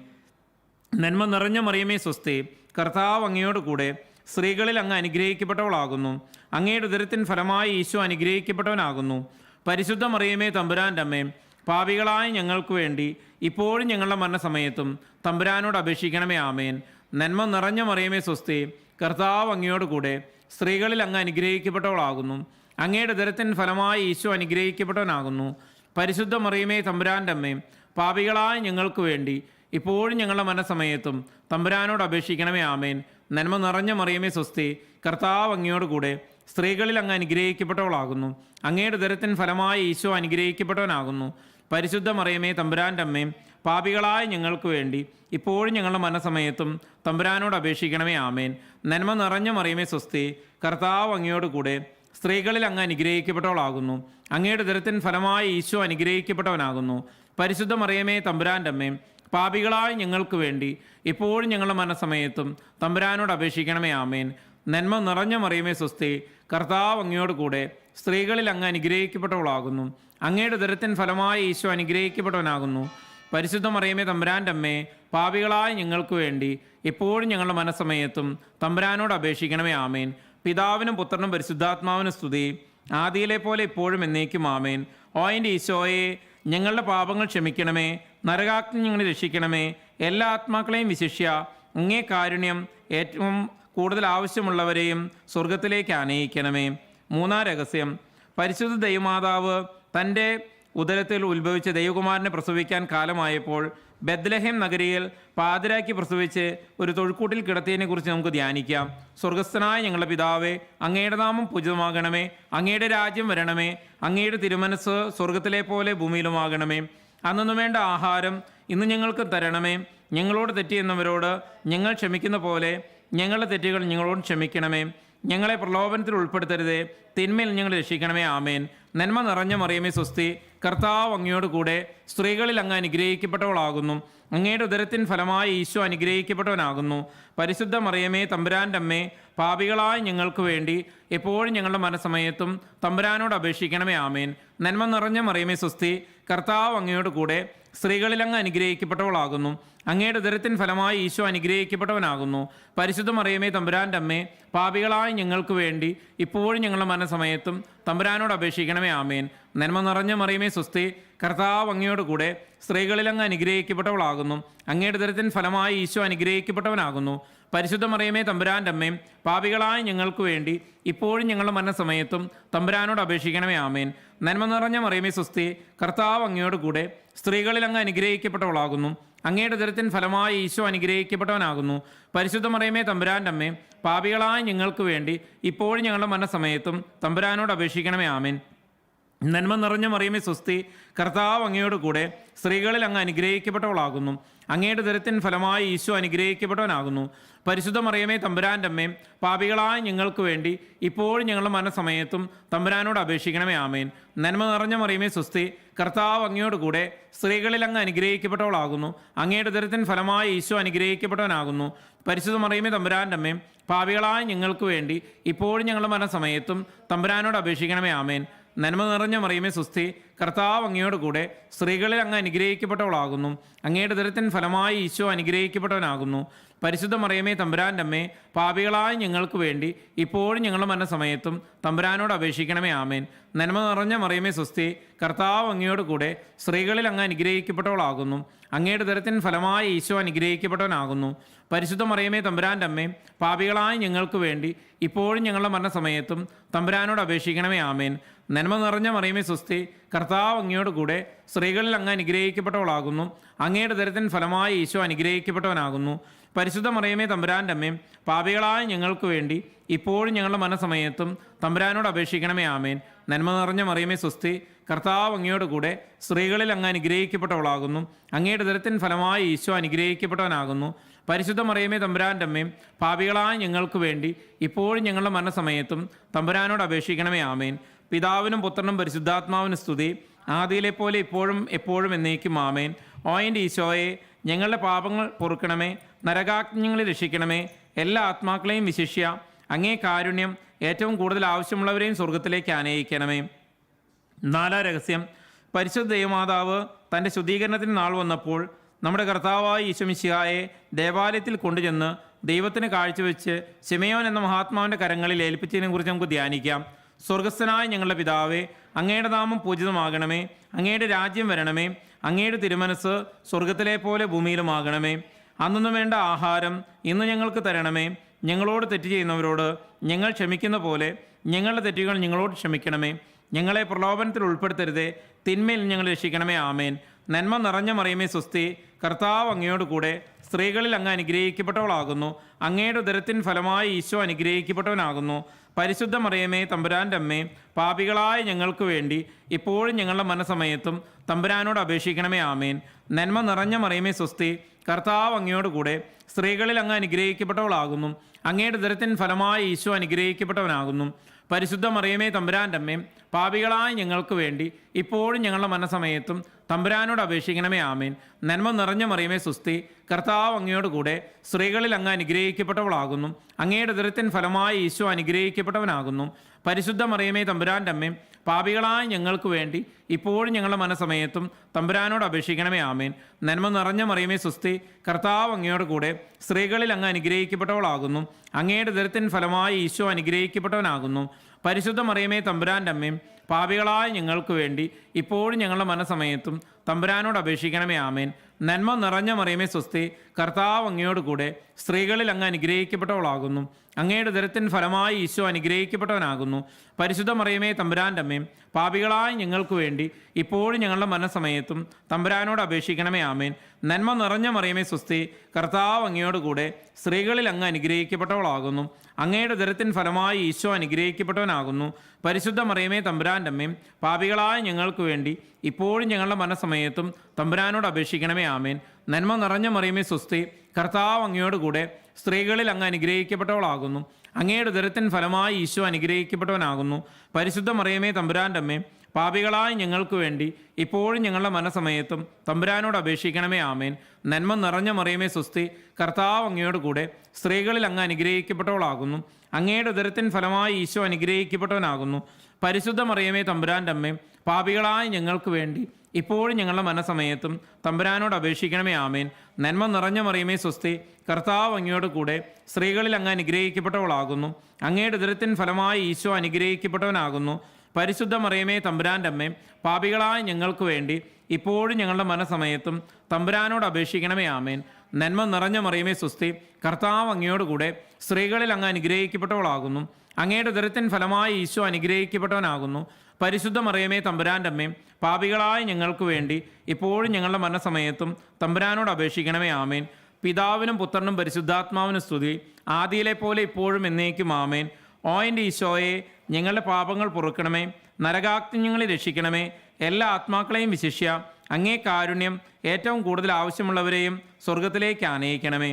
നന്മ നിറഞ്ഞ മറിയമേ സ്വസ്തി, കർത്താവ് അങ്ങയോട് കൂടെ സ്ത്രീകളിൽ അങ്ങ് അനുഗ്രഹിക്കപ്പെട്ടവളാകുന്നു. അങ്ങയുടെ ഉദരത്തിൻ ഫലമായി ഈശോ അനുഗ്രഹിക്കപ്പെട്ടവനാകുന്നു. പരിശുദ്ധ മറിയമേ തമ്പുരാൻ്റെ അമ്മേ, പാപികളായ ഞങ്ങൾക്ക് വേണ്ടി ഇപ്പോഴും ഞങ്ങളുടെ മരണസമയത്തും തമ്പുരാനോട് അപേക്ഷിക്കണമേ. ആമേൻ. നന്മ നിറഞ്ഞ മറിയമേ സ്വസ്തി, കർത്താവ് അങ്ങയോട് കൂടെ സ്ത്രീകളിൽ അങ്ങ് അനുഗ്രഹിക്കപ്പെട്ടവളാകുന്നു. അങ്ങയുടെ ഉദരത്തിൻ ഫലമായി ഈശോ അനുഗ്രഹിക്കപ്പെട്ടവനാകുന്നു. പരിശുദ്ധ മറിയമേ തമ്പുരാൻ്റെ അമ്മേ, പാപികളായ ഞങ്ങൾക്ക് വേണ്ടി ഇപ്പോഴും ഞങ്ങളുടെ മരണസമയത്തും തമ്പുരാനോട് അപേക്ഷിക്കണമേ. ആമേൻ. നന്മ നിറഞ്ഞ മറിയമേ സ്വസ്തി, കർത്താവ് അങ്ങയോട് കൂടെ സ്ത്രീകളിൽ അങ്ങ് അനുഗ്രഹിക്കപ്പെട്ടവളാകുന്നു. അങ്ങയുടെ ഉദരത്തിൻ ഫലമായി ഈശോ അനുഗ്രഹിക്കപ്പെട്ടവനാകുന്നു. പരിശുദ്ധ മറിയമേ തമ്പുരാൻ്റെ അമ്മേ, പാപികളായ ഞങ്ങൾക്ക് വേണ്ടി ഇപ്പോഴും ഞങ്ങളുടെ മരണസമയത്തും തമ്പുരാനോട് അപേക്ഷിക്കണമേ. ആമേൻ. നന്മ നിറഞ്ഞ മറിയമേ സ്വസ്തി, കർത്താവ് അങ്ങയോട് കൂടെ സ്ത്രീകളിൽ അങ്ങ് അനുഗ്രഹിക്കപ്പെട്ടവളാകുന്നു. അങ്ങയുടെ ഉദരത്തിൻ ഫലമായി ഈശോ അനുഗ്രഹിക്കപ്പെട്ടവനാകുന്നു. പരിശുദ്ധ മറിയമേ തമ്പുരാൻ്റെ അമ്മേ, പാപികളായ ഞങ്ങൾക്ക് വേണ്ടി ഇപ്പോഴും ഞങ്ങളുടെ മരണസമയത്തും തമ്പുരാനോട് അപേക്ഷിക്കണമേ. ആമേൻ. നന്മ നിറഞ്ഞ മറിയമേ സ്വസ്തി, കർത്താവ് അങ്ങയോട് കൂടെ സ്ത്രീകളിൽ അങ്ങ് അനുഗ്രഹിക്കപ്പെട്ടവളാകുന്നു. അങ്ങയുടെ ഉദരത്തിൻ ഫലമായി ഈശോ അനുഗ്രഹിക്കപ്പെട്ടവനാകുന്നു. പരിശുദ്ധ മറിയമേ തമ്പുരാൻ്റെ അമ്മേ, പാപികളായ ഞങ്ങൾക്ക് വേണ്ടി ഇപ്പോഴും ഞങ്ങളുടെ മനസ്സമയത്തും തമ്പുരാനോട് അപേക്ഷിക്കണമേ. ആമേൻ. പിതാവിനും പുത്രനും പരിശുദ്ധാത്മാവിനും സ്തുതി, ആദിയിലെ പോലെ ഇപ്പോഴും എന്നേക്കും. ആമേൻ. ഓ എൻ്റെ ഈശോയെ, ഞങ്ങളുടെ പാപങ്ങൾ ക്ഷമിക്കണമേ, നരകാഗ്നി ഞങ്ങളെ രക്ഷിക്കണമേ. എല്ലാ ആത്മാക്കളെയും വിശിഷ്യ അങ്ങേ കാരുണ്യം ഏറ്റവും കൂടുതൽ ആവശ്യമുള്ളവരെയും സ്വർഗത്തിലേക്ക് ആനയിക്കണമേ. മൂന്നാം രഹസ്യം, പരിശുദ്ധ ദൈവമാതാവ് തൻ്റെ ഉദരത്തിൽ ഉത്ഭവിച്ച ദൈവകുമാരനെ പ്രസവിക്കാൻ കാലമായപ്പോൾ ബെത്ലഹേം നഗരിയിൽ പാതിരാക്കി പ്രസവിച്ച് ഒരു തൊഴുക്കൂട്ടിൽ കിടത്തിയതിനെ കുറിച്ച് നമുക്ക് ധ്യാനിക്കാം. സ്വർഗസ്ഥനായ ഞങ്ങളുടെ പിതാവേ, അങ്ങയുടെ നാമം പൂജിതമാകണമേ. അങ്ങയുടെ രാജ്യം വരണമേ. അങ്ങയുടെ തിരുമനസ് സ്വർഗത്തിലെ പോലെ ഭൂമിയിലുമാകണമേ. അന്നു വേണ്ട ആഹാരം ഇന്ന് ഞങ്ങൾക്ക് തരണമേ. ഞങ്ങളോട് തെറ്റിയെന്നവരോട് ഞങ്ങൾ ക്ഷമിക്കുന്ന പോലെ ഞങ്ങളുടെ തെറ്റുകൾ ഞങ്ങളോട് ക്ഷമിക്കണമേ. ഞങ്ങളെ പ്രലോഭനത്തിൽ ഉൾപ്പെടുത്തരുതേ, തിന്മയിൽ ഞങ്ങൾ രക്ഷിക്കണമേ. ആമേൻ. നന്മ നിറഞ്ഞ മറിയമേ സ്വസ്തി, കർത്താവ് അങ്ങയോട് കൂടെ സ്ത്രീകളിൽ അങ്ങ് അനുഗ്രഹിക്കപ്പെട്ടവളാകുന്നു. അങ്ങയുടെ ഉദരത്തിൻ ഫലമായി ഈശോ അനുഗ്രഹിക്കപ്പെട്ടവനാകുന്നു. പരിശുദ്ധ മറിയമേ തമ്പുരാൻ്റെ അമ്മേ, പാപികളായ ഞങ്ങൾക്ക് വേണ്ടി എപ്പോഴും ഞങ്ങളുടെ മരണസമയത്തും തമ്പുരാനോട് അപേക്ഷിക്കണമേ. ആമേൻ. നന്മ നിറഞ്ഞ മറിയമേ സ്വസ്തി, കർത്താവ് അങ്ങയോട് കൂടെ സ്ത്രീകളിൽ അങ്ങ് അനുഗ്രഹിക്കപ്പെട്ടവളാകുന്നു. അങ്ങയുടെ ഉദരത്തിൻ ഫലമായി ഈശോ അനുഗ്രഹിക്കപ്പെട്ടവനാകുന്നു. പരിശുദ്ധ മറിയമേ തമ്പുരാൻ്റെ അമ്മേ, പാപികളായ ഞങ്ങൾക്ക് വേണ്ടി ഇപ്പോഴും ഞങ്ങളുടെ മരണസമയത്തും തമ്പുരാനോട് അപേക്ഷിക്കണമേ. ആമേൻ. നന്മ നിറഞ്ഞ മറിയമേ സ്വസ്തി, കർത്താവ് അങ്ങയോട് കൂടെ സ്ത്രീകളിൽ അങ്ങ് അനുഗ്രഹിക്കപ്പെട്ടവളാകുന്നു. അങ്ങയുടെ ഉദരത്തിൻ ഫലമായി ഈശോ അനുഗ്രഹിക്കപ്പെട്ടവനാകുന്നു. പരിശുദ്ധ മറിയമേ തമ്പുരാൻ്റെ അമ്മേ, പാപികളായ ഞങ്ങൾക്ക് വേണ്ടി ഇപ്പോഴും ഞങ്ങളുടെ മരണസമയത്തും തമ്പുരാനോട് അപേക്ഷിക്കണമേ. ആമേൻ. നന്മ നിറഞ്ഞ മറിയമേ സ്വസ്തി, കർത്താവ് അങ്ങയോട് കൂടെ സ്ത്രീകളിൽ അങ്ങ് അനുഗ്രഹിക്കപ്പെട്ടവളാകുന്നു. അങ്ങയുടെ ഉദരത്തിൻ ഫലമായി ഈശോ അനുഗ്രഹിക്കപ്പെട്ടവനാകുന്നു. പരിശുദ്ധ മറിയമേ തമ്പുരാൻ്റെ അമ്മേ, പാപികളായ ഞങ്ങൾക്ക് വേണ്ടി ഇപ്പോഴും ഞങ്ങളുടെ മരണസമയത്തും തമ്പുരാനോട് അപേക്ഷിക്കണമേ. ആമേൻ. നന്മ നിറഞ്ഞ മറിയമേ സ്വസ്തി, കർത്താവ് അങ്ങയോട് കൂടെ സ്ത്രീകളിൽ അങ്ങ് അനുഗ്രഹിക്കപ്പെട്ടവളാകുന്നു. അങ്ങയുടെ ഉദരത്തിൻ ഫലമായി ഈശോ അനുഗ്രഹിക്കപ്പെട്ടവനാകുന്നു. പരിശുദ്ധ മറിയമേ തമ്പുരാൻ്റെ അമ്മേ, പാപികളായ ഞങ്ങൾക്ക് വേണ്ടി ഇപ്പോഴും ഞങ്ങളുടെ മരണസമയത്തും തമ്പുരാനോട് അപേക്ഷിക്കണമേ. ആമേൻ. നന്മ നിറഞ്ഞ മറിയമേ സ്വസ്തി, കർത്താവ് അങ്ങയോട് കൂടെ സ്ത്രീകളിൽ അങ്ങ് അനുഗ്രഹിക്കപ്പെട്ടവളാകുന്നു. അങ്ങയുടെ ഉദരത്തിൻ ഫലമായി ഈശോ അനുഗ്രഹിക്കപ്പെട്ടവനാകുന്നു. പരിശുദ്ധ മറിയമേ തമ്പുരാൻ്റെ അമ്മേ, പാപികളായ ഞങ്ങൾക്ക് വേണ്ടി ഇപ്പോഴും ഞങ്ങളുടെ മരണസമയത്തും തമ്പുരാനോട് അപേക്ഷിക്കണമേ. ആമേൻ. നന്മ നിറഞ്ഞ മറിയമേ സ്വസ്തി, കർത്താവ് അങ്ങയോട് കൂടെ സ്ത്രീകളിൽ അങ്ങ് അനുഗ്രഹിക്കപ്പെട്ടവളാകുന്നു. അങ്ങയുടെ ഉദരത്തിൻ ഫലമായി ഈശോ അനുഗ്രഹിക്കപ്പെട്ടവനാകുന്നു. പരിശുദ്ധ മറിയമേ തമ്പുരാൻ്റെ അമ്മേ, പാപികളായ ഞങ്ങൾക്ക് വേണ്ടി ഇപ്പോഴും ഞങ്ങളുടെ മരണസമയത്തും തമ്പുരാനോട് അപേക്ഷിക്കണമേ. ആമേൻ. നന്മ നിറഞ്ഞ മറിയമേ സ്വസ്തി, കർത്താവ് അങ്ങയോട് കൂടെ സ്ത്രീകളിൽ അങ്ങ് അനുഗ്രഹിക്കപ്പെട്ടവളാകുന്നു. അങ്ങയുടെ ഉദരത്തിൻ ഫലമായി ഈശോ അനുഗ്രഹിക്കപ്പെട്ടവനാകുന്നു. പരിശുദ്ധ മറിയമേ തമ്പുരാൻ്റെ അമ്മേ, പാപികളായ ഞങ്ങൾക്ക് വേണ്ടി ഇപ്പോഴും ഞങ്ങളുടെ മരണസമയത്തും തമ്പുരാനോട് അപേക്ഷിക്കണമേ. ആമേൻ. നന്മ നിറഞ്ഞ മറിയമേ സ്വസ്തി, കർത്താവ് അങ്ങയോട് കൂടെ സ്ത്രീകളിൽ അങ്ങ് അനുഗ്രഹിക്കപ്പെട്ടവളാകുന്നു. അങ്ങയുടെ ഉദരത്തിൻ ഫലമായി ഈശോ അനുഗ്രഹിക്കപ്പെട്ടവനാകുന്നു. പരിശുദ്ധ മറിയമേ തമ്പുരാൻ്റെ അമ്മേ, പാപികളായ ഞങ്ങൾക്ക് വേണ്ടി ഇപ്പോഴും ഞങ്ങളുടെ മരണസമയത്തും തമ്പുരാനോട് അപേക്ഷിക്കണമേ. ആമേൻ. നന്മ നിറഞ്ഞ മറിയമേ സ്വസ്തി, കർത്താവ് അങ്ങയോട് കൂടെ സ്ത്രീകളിൽ അങ്ങ് അനുഗ്രഹിക്കപ്പെട്ടവളാകുന്നു. അങ്ങയുടെ ഉദരത്തിൻ ഫലമായി ഈശോ അനുഗ്രഹിക്കപ്പെട്ടവനാകുന്നു. പരിശുദ്ധ മറിയമേ തമ്പുരാൻ്റെ അമ്മേ, പാപികളായ ഞങ്ങൾക്ക് വേണ്ടി ഇപ്പോഴും ഞങ്ങളുടെ മരണസമയത്തും തമ്പുരാനോട് അപേക്ഷിക്കണമേ. ആമേൻ. പിതാവിനും പുത്രനും പരിശുദ്ധാത്മാവിനും സ്തുതി, ആദിയിലെ പോലെ ഇപ്പോഴും എപ്പോഴും എന്നേക്കും. ആമേൻ. ഓ എൻ്റെ ഈശോയെ, ഞങ്ങളുടെ പാപങ്ങൾ പൊറുക്കണമേ. നരകാഗ്നികളെ രക്ഷിക്കണമേ. എല്ലാ ആത്മാക്കളെയും വിശിഷ്യ അങ്ങേ കാരുണ്യം ഏറ്റവും കൂടുതൽ ആവശ്യമുള്ളവരെയും സ്വർഗത്തിലേക്ക് ആനയിക്കണമേ. നാലാം രഹസ്യം, പരിശുദ്ധ ദൈവമാതാവ് തൻ്റെ ശുദ്ധീകരണത്തിന് നാൾ വന്നപ്പോൾ നമ്മുടെ കർത്താവായ ഈശോമിശിഹായെ ദേവാലയത്തിൽ കൊണ്ടുചെന്ന് ദൈവത്തിന് കാഴ്ചവെച്ച് ശിമയോൻ എന്ന മഹാത്മാവിൻ്റെ കരങ്ങളിൽ ഏൽപ്പിച്ചതിനെ കുറിച്ച് നമുക്ക് ധ്യാനിക്കാം. സ്വർഗസ്ഥനായ ഞങ്ങളുടെ പിതാവേ, അങ്ങയുടെ നാമം പൂജിതമാകണമേ. അങ്ങയുടെ രാജ്യം വരണമേ. അങ്ങയുടെ തിരുമനസ് സ്വർഗത്തിലെ പോലെ ഭൂമിയിലുമാകണമേ. അന്നു വേണ്ട ആഹാരം ഇന്ന് ഞങ്ങൾക്ക് തരണമേ. ഞങ്ങളോട് തെറ്റ് ചെയ്യുന്നവരോട് ഞങ്ങൾ ക്ഷമിക്കുന്ന പോലെ ഞങ്ങളുടെ തെറ്റുകൾ ഞങ്ങളോട് ക്ഷമിക്കണമേ. ഞങ്ങളെ പ്രലോഭനത്തിൽ ഉൾപ്പെടുത്തരുതേ, തിന്മയിൽ ഞങ്ങൾ രക്ഷിക്കണമേ. ആമേൻ. നന്മ നിറഞ്ഞ മറിയമേ സ്വസ്തി, കർത്താവ് അങ്ങയോട് കൂടെ സ്ത്രീകളിൽ അങ്ങ് അനുഗ്രഹിക്കപ്പെട്ടവളാകുന്നു. അങ്ങയുടെ ഉദരത്തിൻ ഫലമായി ഈശോ അനുഗ്രഹിക്കപ്പെട്ടവനാകുന്നു. പരിശുദ്ധ മറിയമേ തമ്പുരാൻ്റെ അമ്മേ, പാപികളായ ഞങ്ങൾക്ക് വേണ്ടി ഇപ്പോഴും ഞങ്ങളുടെ മരണസമയത്തും തമ്പുരാനോട് അപേക്ഷിക്കണമേ. ആമേൻ. നന്മ നിറഞ്ഞ മറിയമേ സ്വസ്തി, കർത്താവ് അങ്ങയോട് കൂടെ സ്ത്രീകളിൽ അങ്ങ് അനുഗ്രഹിക്കപ്പെട്ടവളാകുന്നു. അങ്ങയുടെ ഉദരത്തിൻ ഫലമായി ഈശോ അനുഗ്രഹിക്കപ്പെട്ടവനാകുന്നു. പരിശുദ്ധ മറിയമേ തമ്പുരാൻ്റെ അമ്മേ, പാപികളായ ഞങ്ങൾക്ക് വേണ്ടി ഇപ്പോഴും ഞങ്ങളുടെ മരണസമയത്തും തമ്പുരാനോട് അപേക്ഷിക്കണമേ. ആമേൻ. നന്മ നിറഞ്ഞ മറിയമേ സ്വസ്തി, കർത്താവ് അങ്ങയോട് കൂടെ സ്ത്രീകളിൽ അങ്ങ് അനുഗ്രഹിക്കപ്പെട്ടവളാകുന്നു. അങ്ങയുടെ ഉദരത്തിൻ ഫലമായി ഈശോ അനുഗ്രഹിക്കപ്പെട്ടവനാകുന്നു. പരിശുദ്ധ മറിയമേ തമ്പുരാൻ്റെ അമ്മേ, പാപികളായ ഞങ്ങൾക്ക് വേണ്ടി ഇപ്പോഴും ഞങ്ങളുടെ മരണസമയത്തും തമ്പുരാനോട് അപേക്ഷിക്കണമേ. ആമേൻ. നന്മ നിറഞ്ഞ മറിയമേ സ്വസ്തി, കർത്താവ് അങ്ങയോട് കൂടെ സ്ത്രീകളിൽ അങ്ങ് അനുഗ്രഹിക്കപ്പെട്ടവളാകുന്നു. അങ്ങയുടെ ഉദരത്തിൻ ഫലമായി ഈശോ അനുഗ്രഹിക്കപ്പെട്ടവനാകുന്നു. പരിശുദ്ധ മറിയമേ തമ്പുരാൻ്റെ അമ്മേ, പാപികളായ ഞങ്ങൾക്ക് വേണ്ടി ഇപ്പോഴും ഞങ്ങളുടെ മരണസമയത്തും തമ്പുരാനോട് അപേക്ഷിക്കണമേ. ആമേൻ. നന്മ നിറഞ്ഞ മറിയമേ സ്വസ്തി, കർത്താവ് അങ്ങയോട് കൂടെ സ്ത്രീകളിൽ അങ്ങ് അനുഗ്രഹിക്കപ്പെട്ടവളാകുന്നു. അങ്ങയുടെ ഉദരത്തിൻ ഫലമായി ഈശോ അനുഗ്രഹിക്കപ്പെട്ടവനാകുന്നു. പരിശുദ്ധ മറിയമേ തമ്പുരാൻ്റെ അമ്മേ, പാപികളായ ഞങ്ങൾക്ക് വേണ്ടി വേണ്ടി ഇപ്പോഴും ഞങ്ങളുടെ മരണസമയത്തും തമ്പുരാനോട് അപേക്ഷിക്കണമേ. ആമേൻ. നന്മ നിറഞ്ഞ മറിയമേ സ്വസ്തി, കർത്താവ് അങ്ങയോടുകൂടെ സ്ത്രീകളിൽ അങ്ങ് അനുഗ്രഹിക്കപ്പെട്ടവളാകുന്നു. അങ്ങയുടെ ഉദരത്തിൻ ഫലമായി ഈശോ അനുഗ്രഹിക്കപ്പെട്ടവനാകുന്നു. പരിശുദ്ധ മറിയമേ തമ്പുരാൻ്റെ അമ്മയും പാപികളായ ഞങ്ങൾക്ക് വേണ്ടി ഇപ്പോഴും ഞങ്ങളുടെ മരണസമയത്തും തമ്പുരാനോട് അപേക്ഷിക്കണമേ. ആമേൻ. നന്മ നിറഞ്ഞ മറിയമേ സ്വസ്തി, കർത്താവ് അങ്ങയോടുകൂടെ സ്ത്രീകളിൽ അങ്ങ് അനുഗ്രഹിക്കപ്പെട്ടവളാകുന്നു. അങ്ങയുടെ ഉദരത്തിൻ ഫലമായി ഈശോ അനുഗ്രഹിക്കപ്പെട്ടവനാകുന്നു. പരിശുദ്ധ മറിയമേ തമ്പുരാൻ്റെ അമ്മയും പാപികളായ ഞങ്ങൾക്ക് വേണ്ടി ഇപ്പോഴും ഞങ്ങളുടെ മരണസമയത്തും തമ്പുരാനോട് അപേക്ഷിക്കണമേ. ആമേൻ. നന്മ നിറഞ്ഞ മറിയമേ സ്വസ്തി, കർത്താവ് അങ്ങയോടുകൂടെ സ്ത്രീകളിൽ അങ്ങ് അനുഗ്രഹിക്കപ്പെട്ടവളാകുന്നു. അങ്ങയുടെ ഉദരത്തിൻ ഫലമായി ഈശോ അനുഗ്രഹിക്കപ്പെട്ടവനാകുന്നു. പരിശുദ്ധ മറിയമേ തമ്പുരാൻ്റെ അമ്മയും പാപികളായ ഞങ്ങൾക്ക് വേണ്ടി ഇപ്പോഴും ഞങ്ങളുടെ മരണസമയത്തും തമ്പുരാനോട് അപേക്ഷിക്കണമേ. ആമേൻ. നന്മ നിറഞ്ഞ മറിയമേ സ്വസ്തി, കർത്താവ് അങ്ങയോട് കൂടെ സ്ത്രീകളിൽ അങ്ങ് അനുഗ്രഹിക്കപ്പെട്ടവളാകുന്നു. അങ്ങയുടെ ഉദരത്തിൻ ഫലമായി ഈശോ അനുഗ്രഹിക്കപ്പെട്ടവനാകുന്നു. പരിശുദ്ധ മറിയമേ തമ്പുരാൻ്റെ അമ്മയും പാപികളായ ഞങ്ങൾക്ക് വേണ്ടി ഇപ്പോഴും ഞങ്ങളുടെ മരണസമയത്തും തമ്പുരാനോട് അപേക്ഷിക്കണമേ. ആമേൻ. നന്മ നിറഞ്ഞ മറിയമേ സ്വസ്തി, കർത്താവ് അങ്ങയോട് കൂടെ സ്ത്രീകളിൽ അങ്ങ് അനുഗ്രഹിക്കപ്പെട്ടവളാകുന്നു. അങ്ങയുടെ ഉദരത്തിൻ ഫലമായി ഈശോ അനുഗ്രഹിക്കപ്പെട്ടവനാകുന്നു. പരിശുദ്ധ മറിയമേ തമ്പുരാൻ്റെ അമ്മയും പാപികളായ ഞങ്ങൾക്ക് വേണ്ടി ഇപ്പോഴും ഞങ്ങളുടെ മരണസമയത്തും തമ്പുരാനോട് അപേക്ഷിക്കണമേ. ആമേൻ. പിതാവിനും പുത്രനും പരിശുദ്ധാത്മാവിനും സ്തുതി, ആദിയിലെ പോലെ ഇപ്പോഴും എന്നേക്കും. ആമേൻ. ഓ എൻ്റെ ഈശോയെ, ഞങ്ങളുടെ പാപങ്ങൾ പൊറുക്കണമേ, നരകാഗ്നിങ്ങളെ രക്ഷിക്കണമേ, എല്ലാ ആത്മാക്കളെയും വിശിഷ്യ അങ്ങേ കാരുണ്യം ഏറ്റവും കൂടുതൽ ആവശ്യമുള്ളവരെയും സ്വർഗത്തിലേക്ക് ആനയിക്കണമേ.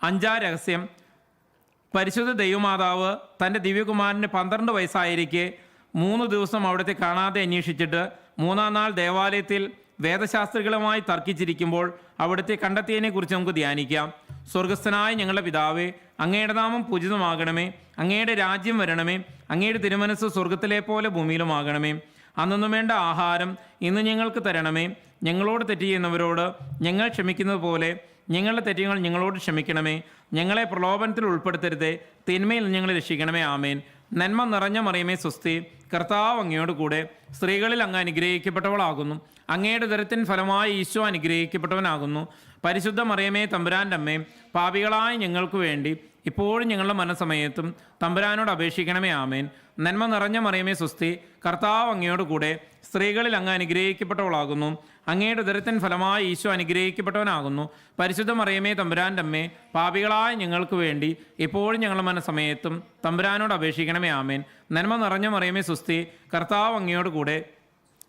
5-ാം രഹസ്യം. പരിശുദ്ധ ദൈവമാതാവ് തൻ്റെ ദിവ്യകുമാരന് 12 വയസ്സായിരിക്കെ 3 ദിവസം അവിടുത്തെ കാണാതെ അന്വേഷിച്ചിട്ട് 3-ാം നാൾ ദേവാലയത്തിൽ വേദശാസ്ത്രികളുമായി തർക്കിച്ചിരിക്കുമ്പോൾ അവിടുത്തെ കണ്ടെത്തിയതിനെക്കുറിച്ച് നമുക്ക് ധ്യാനിക്കാം. സ്വർഗസ്ഥനായ ഞങ്ങളുടെ പിതാവേ, അങ്ങയുടെ നാമം പൂജിതമാകണമേ, അങ്ങയുടെ രാജ്യം വരണമേ, അങ്ങയുടെ തിരുമനസ്സ് സ്വർഗത്തിലെ പോലെ ഭൂമിയിലുമാകണമേ. അന്നു വേണ്ട ആഹാരം ഇന്ന് ഞങ്ങൾക്ക് തരണമേ. ഞങ്ങളോട് തെറ്റ് ചെയ്യുന്നവരോട് ഞങ്ങൾ ക്ഷമിക്കുന്നത് പോലെ ഞങ്ങളുടെ തെറ്റുകൾ ഞങ്ങളോട് ക്ഷമിക്കണമേ. ഞങ്ങളെ പ്രലോഭനത്തിൽ ഉൾപ്പെടുത്തരുതേ, തിന്മയിൽ ഞങ്ങളെ രക്ഷിക്കണമേ. ആമേൻ. നന്മ നിറഞ്ഞ മറിയമേ സ്വസ്തി, കർത്താവ് അങ്ങയോട് കൂടെ സ്ത്രീകളിൽ അങ്ങ് അനുഗ്രഹിക്കപ്പെട്ടവളാകുന്നു. അങ്ങയുടെ ഉദരത്തിൻ ഫലമായി ഈശോ അനുഗ്രഹിക്കപ്പെട്ടവനാകുന്നു. പരിശുദ്ധ മറിയമേ തമ്പുരാൻ്റെ അമ്മയും പാപികളായ ഞങ്ങൾക്ക് വേണ്ടി ഇപ്പോഴും ഞങ്ങളുടെ മരണസമയത്തും തമ്പുരാനോട് അപേക്ഷിക്കണമേ. ആമേൻ. നന്മ നിറഞ്ഞ മറിയമേ സ്വസ്തി, കർത്താവ് അങ്ങയോട് കൂടെ സ്ത്രീകളിൽ അങ്ങ് അനുഗ്രഹിക്കപ്പെട്ടവളാകുന്നു. അങ്ങയുടെ ഉദരത്തിൻ ഫലമായി ഈശോ അനുഗ്രഹിക്കപ്പെട്ടവനാകുന്നു. പരിശുദ്ധ മറിയമേ തമ്പുരാൻ്റെ അമ്മേ, പാപികളായ ഞങ്ങൾക്ക് വേണ്ടി ഇപ്പോഴും ഞങ്ങളുടെ മരണസമയത്തും തമ്പുരാനോട് അപേക്ഷിക്കണമേ. ആമേൻ. നന്മ നിറഞ്ഞ മറിയമേ സ്വസ്തി, കർത്താവ് അങ്ങയോട് കൂടെ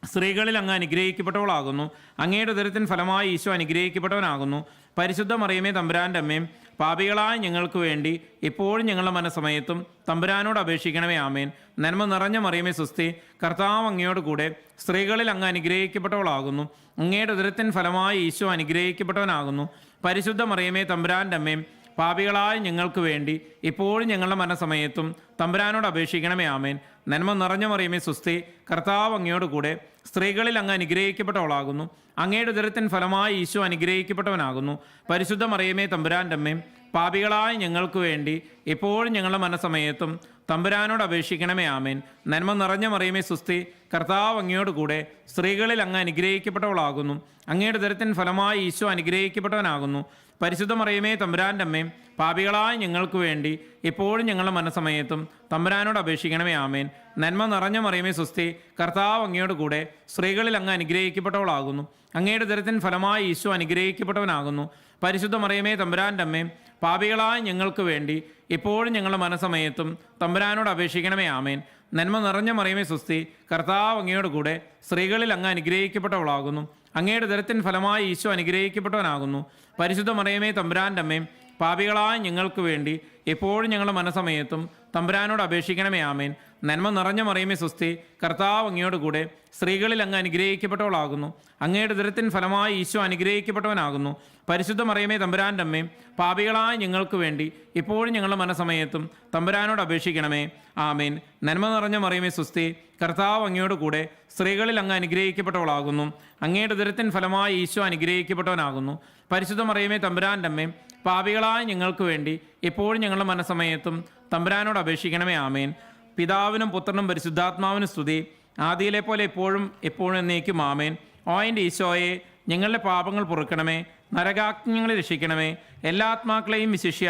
സ്ത്രീകളിൽ അങ്ങ് അനുഗ്രഹിക്കപ്പെട്ടവളാകുന്നു. അങ്ങയുടെ ഉദരത്തിൻ ഫലമായി ഈശോ അനുഗ്രഹിക്കപ്പെട്ടവനാകുന്നു. പരിശുദ്ധ മറിയമേ തമ്പുരാൻ്റെ അമ്മയും പാപികളായ ഞങ്ങൾക്ക് വേണ്ടി ഇപ്പോഴും ഞങ്ങളുടെ മരണസമയത്തും തമ്പുരാനോട് അപേക്ഷിക്കണമേ. ആമേൻ. നന്മ നിറഞ്ഞ മറിയമേ സ്വസ്തി, കർത്താവ് അങ്ങയോട് കൂടെ സ്ത്രീകളിൽ അങ്ങ് അനുഗ്രഹിക്കപ്പെട്ടവളാകുന്നു. അങ്ങയുടെ ഉദരത്തിൻ ഫലമായി ഈശോ അനുഗ്രഹിക്കപ്പെട്ടവനാകുന്നു. പരിശുദ്ധ മറിയമേ തമ്പുരാൻ്റെ അമ്മയും പാപികളായ ഞങ്ങൾക്ക് വേണ്ടി ഇപ്പോഴും ഞങ്ങളുടെ മരണസമയത്തും തമ്പുരാനോട് അപേക്ഷിക്കണമേ. ആമേൻ. നന്മ നിറഞ്ഞ മറിയമേ സ്വസ്തി, കർത്താവ് അങ്ങയോട് കൂടെ സ്ത്രീകളിൽ അങ്ങ് അനുഗ്രഹിക്കപ്പെട്ടവളാകുന്നു. അങ്ങയുടെ ഉദരത്തിൻ ഫലമായി ഈശോ അനുഗ്രഹിക്കപ്പെട്ടവനാകുന്നു. പരിശുദ്ധ മറിയമേ തമ്പുരാൻ്റെ അമ്മയും പാപികളായ ഞങ്ങൾക്ക് വേണ്ടി ഇപ്പോഴും ഞങ്ങളുടെ മരണസമയത്തും തമ്പുരാനോട് അപേക്ഷിക്കണമേ. ആമേൻ. നന്മ നിറഞ്ഞ മറിയമേ സ്വസ്തി, കർത്താവ് അങ്ങയോട് കൂടെ സ്ത്രീകളിൽ അങ്ങ് അനുഗ്രഹിക്കപ്പെട്ടവളാകുന്നു. അങ്ങയുടെ ഉദരത്തിൻ ഫലമായി ഈശോ അനുഗ്രഹിക്കപ്പെട്ടവനാകുന്നു. പരിശുദ്ധ മറിയമേ തമ്പുരാൻ്റെ അമ്മയും പാപികളായ ഞങ്ങൾക്ക് വേണ്ടി ഇപ്പോഴും ഞങ്ങളുടെ മരണസമയത്തും തമ്പുരാനോട് അപേക്ഷിക്കണമേ. ആമേൻ. നന്മ നിറഞ്ഞ മറിയമേ സ്വസ്തി, കർത്താവ് അങ്ങയോട് കൂടെ സ്ത്രീകളിൽ അങ്ങ് അനുഗ്രഹിക്കപ്പെട്ടവളാകുന്നു. അങ്ങയുടെ ഉദരത്തിൻ ഫലമായി ഈശോ അനുഗ്രഹിക്കപ്പെട്ടവനാകുന്നു. പരിശുദ്ധ മറിയമേ തമ്പുരാൻ്റെ അമ്മയും പാപികളായ ഞങ്ങൾക്ക് വേണ്ടി ഇപ്പോഴും ഞങ്ങളുടെ മരണസമയത്തും തമ്പുരാനോട് അപേക്ഷിക്കണമേ. ആമേൻ. നന്മ നിറഞ്ഞ മറിയമേ സ്വസ്തി, കർത്താവ് അങ്ങയോട് കൂടെ സ്ത്രീകളിൽ അങ്ങ് അനുഗ്രഹിക്കപ്പെട്ടവളാകുന്നു. അങ്ങയുടെ ഉദരത്തിൻ ഫലമായി ഈശോ അനുഗ്രഹിക്കപ്പെട്ടവനാകുന്നു. പരിശുദ്ധ മറിയമേ തമ്പുരാൻ്റെ അമ്മയും പാപികളായ ഞങ്ങൾക്ക് വേണ്ടി എപ്പോഴും ഞങ്ങളുടെ മനസ്സമയത്തും തമ്പുരാനോട് അപേക്ഷിക്കണമേ. ആമേൻ. നന്മ നിറഞ്ഞ മറിയമേ സ്വസ്തി, കർത്താവ് അങ്ങയോട് കൂടെ സ്ത്രീകളിൽ അങ്ങ് അനുഗ്രഹിക്കപ്പെട്ടവളാകുന്നു. അങ്ങയുടെ ഉദരത്തിൻ ഫലമായി ഈശോ അനുഗ്രഹിക്കപ്പെട്ടവനാകുന്നു. പരിശുദ്ധ മറിയമേ തമ്പുരാൻ്റെ അമ്മയും പാപികളായ ഞങ്ങൾക്ക് വേണ്ടി ഇപ്പോഴും ഞങ്ങളുടെ മനസ്സമയത്തും തമ്പുരാനോട് അപേക്ഷിക്കണമേ. ആമേൻ. നന്മ നിറഞ്ഞ മറിയമേ സ്വസ്തി, കർത്താവ് അങ്ങയോട് കൂടെ സ്ത്രീകളിൽ അങ്ങ് അനുഗ്രഹിക്കപ്പെട്ടവളാകുന്നു. അങ്ങയുടെ ഉദരത്തിൻ ഫലമായി ഈശോ അനുഗ്രഹിക്കപ്പെട്ടവനാകുന്നു. പരിശുദ്ധ മറിയമേ തമ്പുരാൻ്റെ അമ്മയും പാപികളായ ഞങ്ങൾക്ക് വേണ്ടി ഇപ്പോഴും ഞങ്ങളുടെ മനസ്സമയത്തും തമ്പുരാനോട് അപേക്ഷിക്കണമേ. ആമേൻ. പിതാവിനും പുത്രനും പരിശുദ്ധാത്മാവിനും സ്തുതി, ആദിയിലെ പോലെ എപ്പോഴും എന്നേക്കും. ആമേൻ. ഓ എൻ്റെ ഈശോയെ, ഞങ്ങളുടെ പാപങ്ങൾ പൊറുക്കണമേ, നരകാഗ്നികളെ രക്ഷിക്കണമേ, എല്ലാ ആത്മാക്കളെയും വിശിഷ്യ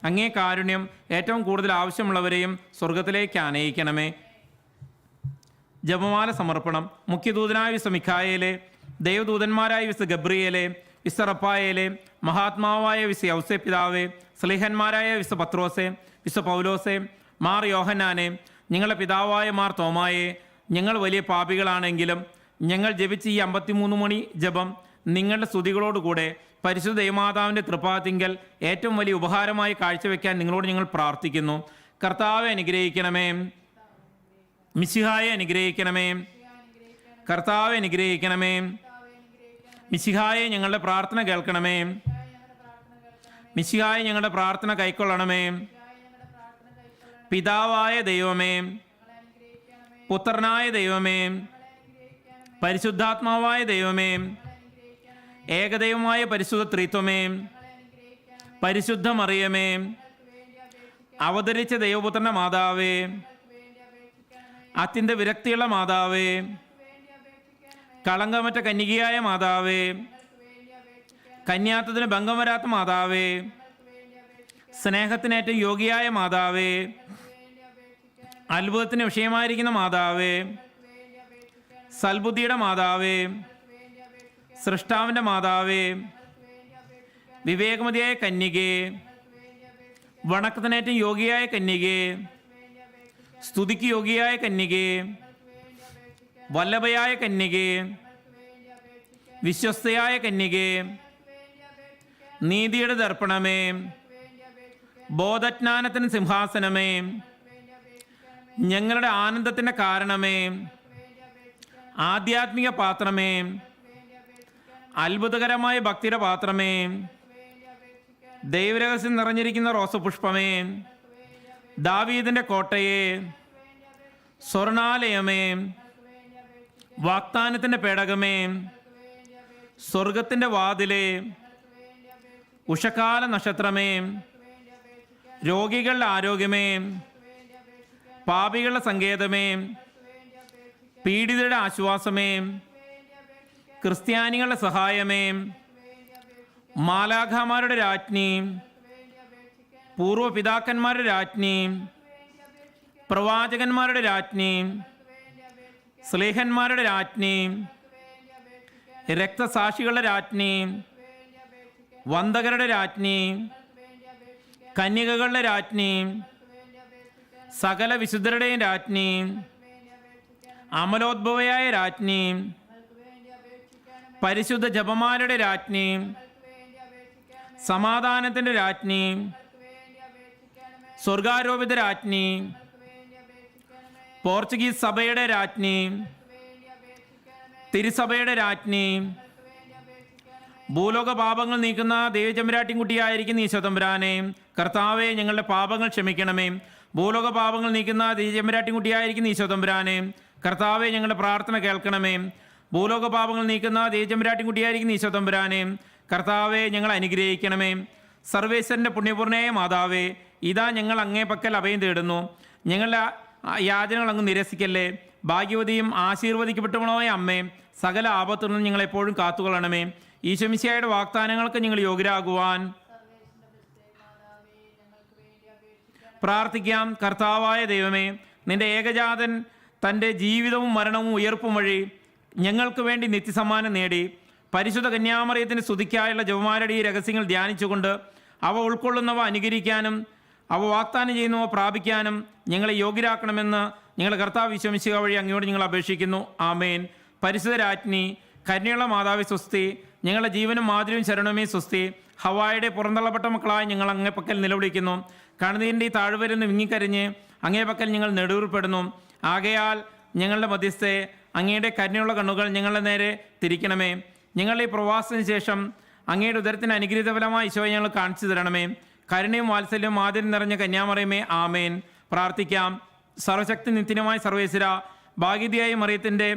അങ്ങേ കാരുണ്യം ഏറ്റവും കൂടുതൽ ആവശ്യമുള്ളവരെയും സ്വർഗത്തിലേക്ക് ആനയിക്കണമേ. ജപമാല സമർപ്പണം. മുഖ്യദൂതനായ വിശുദ്ധ മിഖായേലെ, ദൈവദൂതന്മാരായ വിശുദ്ധ ഗബ്രിയേലെ, വിശുദ്ധ റപ്പായേലെ, മഹാത്മാവായ വിശുദ്ധ യൗസേ പിതാവേ, സ്ലീഹന്മാരായ വിശുദ്ധ പത്രോസെ, വിശുദ്ധ പൗലോസെ, മാർ യോഹന്നാനെ, ഞങ്ങളുടെ പിതാവായ മാർ തോമായെ, ഞങ്ങൾ വലിയ പാപികളാണെങ്കിലും ഞങ്ങൾ ജപിച്ച ഈ 53 മണി ജപം നിങ്ങളുടെ സ്തുതികളോടുകൂടെ പരിശുദ്ധ ദൈവമാതാവിൻ്റെ തൃപ്പാത്തിങ്കൽ ഏറ്റവും വലിയ ഉപഹാരമായി കാഴ്ചവെക്കാൻ നിങ്ങളോട് ഞങ്ങൾ പ്രാർത്ഥിക്കുന്നു. കർത്താവെ അനുഗ്രഹിക്കണമേ, മിശിഹായെ അനുഗ്രഹിക്കണമേ, കർത്താവെ അനുഗ്രഹിക്കണമേ, മിശിഹായെ ഞങ്ങളുടെ പ്രാർത്ഥന കേൾക്കണമേ, മിശിഹായെ ഞങ്ങളുടെ പ്രാർത്ഥന കൈക്കൊള്ളണമേ. പിതാവായ ദൈവമേ, പുത്രനായ ദൈവമേ, പരിശുദ്ധാത്മാവായ ദൈവമേ, ഏകദൈവമായ പരിശുദ്ധ ത്രിത്വമേ, പരിശുദ്ധ മറിയമേ, അവതരിച്ച ദൈവപുത്രന്റെ മാതാവേ, അത്യന്ത വിരക്തിയുള്ള മാതാവേ, കളങ്കമറ്റ കന്യകയായ മാതാവേ, കന്യാത്വത്തിന് ഭംഗം വരാത്ത മാതാവേ, സ്നേഹത്തിനേറ്റവും യോഗ്യയായ മാതാവേ, അത്ഭുതത്തിന് വിഷയമായിരിക്കുന്ന മാതാവേ, സൽബുദ്ധിയുടെ മാതാവേ, സൃഷ്ടാവിൻ്റെ മാതാവേ, വിവേകമതിയായ കന്യകേ, വണക്കത്തിനേറ്റവും യോഗ്യയായ കന്യകേ, സ്തുതിക്ക് യോഗ്യയായ കന്യകേ, വല്ലഭയായ കന്യകേ, വിശ്വസ്തയായ കന്യകേ, നീതിയുടെ ദർപ്പണമേ, ബോധജ്ഞാനത്തിന് സിംഹാസനമേ, ഞങ്ങളുടെ ആനന്ദത്തിൻ്റെ കാരണമേ, ആധ്യാത്മിക പാത്രമേ, അത്ഭുതകരമായ ഭക്തിയുടെ പാത്രമേ, ദൈവരഹസ്യം നിറഞ്ഞിരിക്കുന്ന റോസപുഷ്പമേ, ദാവീദിൻ്റെ കോട്ടയെ, സ്വർണാലയമേ, വാഗ്ദാനത്തിൻ്റെ പേടകമേ, സ്വർഗത്തിൻ്റെ വാതിലേ, ഉഷകാല നക്ഷത്രമേ, രോഗികളുടെ ആരോഗ്യമേ, പാപികളുടെ സങ്കേതമേ, പീഡിതരുടെ ആശ്വാസമേ, ക്രിസ്ത്യാനികളുടെ സഹായമേ, മാലാഖമാരുടെ രാജ്ഞി, പൂർവ്വപിതാക്കന്മാരുടെ രാജ്ഞി, പ്രവാചകന്മാരുടെ രാജ്ഞി, സ്ലേഹന്മാരുടെ രാജ്ഞി, രക്തസാക്ഷികളുടെ രാജ്ഞി, വന്ദകരുടെ രാജ്ഞി, കന്യകകളുടെ രാജ്ഞി, സകല വിശുദ്ധരുടെയും രാജ്ഞി, അമലോദ്ഭവയായ രാജ്ഞി, പരിശുദ്ധ ജപമാലയുടെ രാജ്ഞി, സമാധാനത്തിൻ്റെ രാജ്ഞി, സ്വർഗാരോപിത രാജ്ഞി, പോർച്ചുഗീസ് സഭയുടെ രാജ്ഞി, തിരുസഭയുടെ രാജ്ഞി, ഭൂലോക പാപങ്ങൾ നീക്കുന്ന ദൈവചമ്പരാട്ടിൻകുട്ടിയായിരിക്കുന്ന ഈശോതമ്പുരാനെ, കർത്താവെ ഞങ്ങളുടെ പാപങ്ങൾ ക്ഷമിക്കണമേ. ഭൂലോക പാപങ്ങൾ നീക്കുന്ന ദൈവചമ്പരാട്ടിൻകുട്ടിയായിരിക്കുന്ന ഈശോതമ്പുരാനെ, കർത്താവെ ഞങ്ങളുടെ പ്രാർത്ഥന കേൾക്കണമേ. ഭൂലോക പാപങ്ങൾ നീക്കുന്ന ദൈവചമ്പരാട്ടിൻകുട്ടിയായിരിക്കുന്ന ഈശോതമ്പുരാനെ, കർത്താവെ ഞങ്ങൾ അനുഗ്രഹിക്കണമേ. സർവേശ്വരൻ്റെ പുണ്യപൂർണ്ണയായ മാതാവേ, ഇതാ ഞങ്ങൾ അങ്ങേ പക്കൽ അഭയം തേടുന്നു. ഞങ്ങളുടെ യാചനകൾ അങ്ങ് നിരസിക്കല്ലേ. ഭാഗ്യവതിയും ആശീർവദിക്കപ്പെട്ടവളുമായ അമ്മേ, സകല ആപത്തു നിന്നും ഞങ്ങളെപ്പോഴും കാത്തുകൊള്ളണമേ. ഈശോമിശിഹായുടെ വാഗ്ദാനങ്ങൾക്ക് ഞങ്ങൾ യോഗ്യരാകുവാൻ പ്രാർത്ഥിക്കാം. കർത്താവായ ദൈവമേ, നിന്റെ ഏകജാതൻ തൻ്റെ ജീവിതവും മരണവും ഉയർപ്പും വഴി ഞങ്ങൾക്ക് വേണ്ടി നിത്യസമ്മാനം നേടി. പരിശുദ്ധ കന്യാമറിയത്തിൻ്റെ സ്തുതിക്കായുള്ള ജപമാലയുടെ ഈ രഹസ്യങ്ങൾ ധ്യാനിച്ചുകൊണ്ട് അവ ഉൾക്കൊള്ളുന്നവ അനുകരിക്കാനും അവ വാഗ്ദാനം ചെയ്യുന്നവ പ്രാപിക്കാനും ഞങ്ങളെ യോഗ്യരാക്കണമെന്ന് ഞങ്ങളുടെ കർത്താവ് ഈശോമിശിഹാ വഴി അങ്ങയോട് ഞങ്ങൾ അപേക്ഷിക്കുന്നു. ആമേൻ. പരിശുദ്ധ രാജ്ഞി, കന്യയുള്ള മാതാവേ സ്വസ്തി, ഞങ്ങളുടെ ജീവനും മാധുര്യവും ശരണമേ സ്വസ്തി. ഹവായുടെ പുറന്തള്ളപ്പെട്ട മക്കളായി ഞങ്ങൾ അങ്ങേ പക്കൽ നിലവിളിക്കുന്നു. കണ്ണുനീരിൻ്റെ ഈ താഴ്വരന്ന് വിങ്ങിക്കരിഞ്ഞ് അങ്ങേ പക്കൽ ഞങ്ങൾ നെടുവീർപ്പെടുന്നു. ആകയാൽ ഞങ്ങളുടെ മധ്യസ്ഥെ അങ്ങയുടെ കരുണയുള്ള കണ്ണുകൾ ഞങ്ങളുടെ നേരെ തിരിക്കണമേ. ഞങ്ങളുടെ ഈ പ്രവാസത്തിന് ശേഷം അങ്ങയുടെ ഉദരത്തിന് അനുഗ്രഹീത ഫലമായി ഈശോയെ ഞങ്ങൾ കാണിച്ചു തരണമേ. കരുണയും വാത്സല്യവും ആദരം നിറഞ്ഞ കന്യാമറിയമേ, ആമേൻ. പ്രാർത്ഥിക്കാം. സർവശക്തി നിത്യനുമായ സർവേശ്വര, ഭാഗ്യതിയായ മറിയത്തിൻ്റെ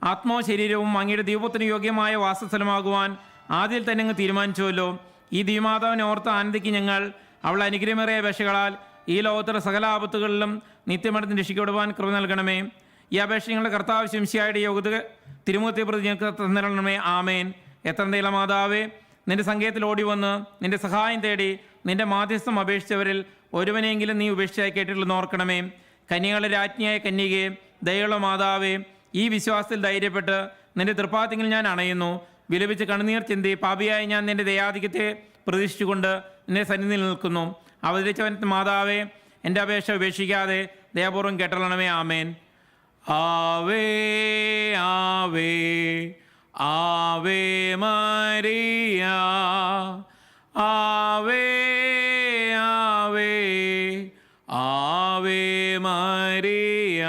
ആത്മാവും ശരീരവും അങ്ങയുടെ ദൈവത്തിന് യോഗ്യമായ വാസസ്ഥലമാകുവാൻ ആദ്യം തന്നെ അങ്ങ് തീരുമാനിച്ചുവല്ലോ. ഈ ദൈവമാതാവിനെ ഓർത്ത് ആനന്ദിക്ക് ഞങ്ങൾ അവളെ അനുഗ്രഹമേറിയ അപേക്ഷകളാൽ ഈ ലോകത്തിലെ സകല ആപത്തുകളിലും നിത്യമടത്തിന് രക്ഷിക്കപ്പെടുവാൻ കൃപ നൽകണമേ. ഈ അപേക്ഷ ഞങ്ങളുടെ കർത്താവ് ശംശിയായുടെ യോഗ്യത തിരുമുഖത്തെ പ്രതി ഞങ്ങൾക്ക് തന്നിരണമേ. ആമേൻ. എത്ര നീള മാതാവേ, നിന്റെ സങ്കേതത്തിൽ ഓടി വന്ന് നിന്റെ സഹായം തേടി നിന്റെ മാധ്യസ്ഥം അപേക്ഷിച്ചവരിൽ ഒരുവനെങ്കിലും നീ ഉപേക്ഷിച്ചായി കേട്ടിട്ടുണ്ടെന്ന് ഓർക്കണമേ. കന്യകളുടെ രാജ്ഞിയായ കന്യകയെ, ദയുള്ള മാതാവേ, ഈ വിശ്വാസത്തിൽ ധൈര്യപ്പെട്ട് നിന്റെ തൃപ്പാത്തിങ്കിൽ ഞാൻ അണയുന്നു. വിലപിച്ച് കണ്ണുനീർ ചിന്തി പാപിയായി ഞാൻ നിന്റെ ദയാധിക്യത്തെ പ്രതീക്ഷിച്ചുകൊണ്ട് നിന്റെ സന്നിധിയിൽ നിൽക്കുന്നു. അവതരിച്ചവൻ മാതാവേ, എൻ്റെ അപേക്ഷ ഉപേക്ഷിക്കാതെ ദയാപൂർവം കേട്ടളണമേ. ആമേൻ. ആവേ ആവേ ആവേ മരിയ, ആവേ ആവേ ആവേ മരിയ.